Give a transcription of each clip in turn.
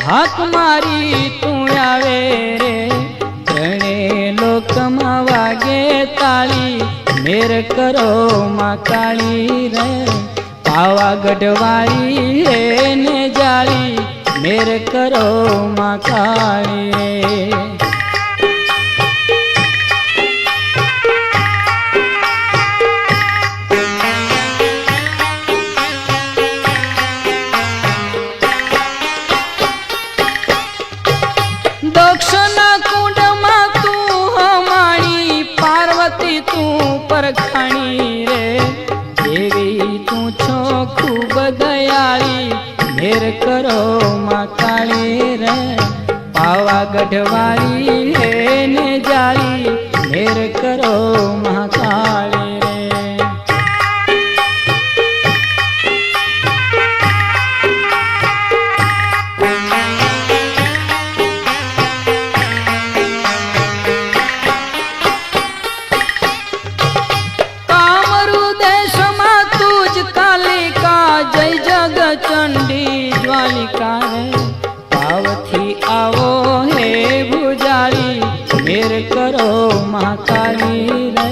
हाक मारी तू आवे रे त्रे लोक में वागे ताली मेर करो मां काली रे पावागढ़वाली है ने जाली मेर करो मां काली रे। दक्षिणा कुंड में तू हमारी पार्वती तू परखाणी रे देवी तू छो खूब दयाली मेर करो मां काली रे पावागढ़वाली है ने जाली मेर करो मां काली रे। चंडी ज्वालिका रे पावथी आवो हे भुजाली मेर करो महाकाली रे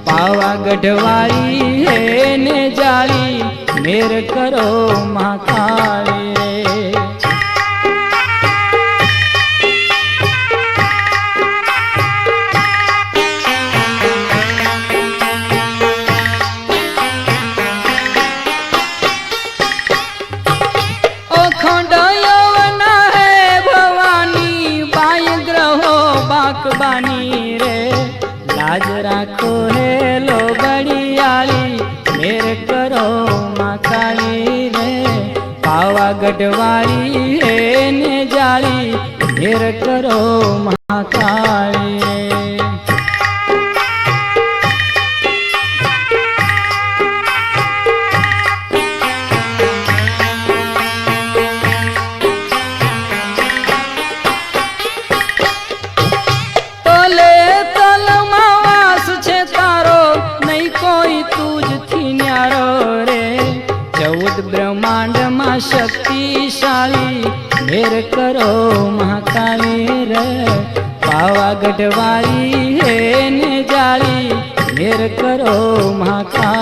पावागढ़वाली है ने जाली मेर करो महाकाली रे। बानी रे लाज राखो है लो बड़ियाली मेर करो मां काली रे पावागढ़वाली है ने जाली मेर करो मां काली रे। ब्रह्मांड में शक्तिशाली मेर करो महाकाली रे पावागढ़वाली है ने जाली मेर करो महाकाली।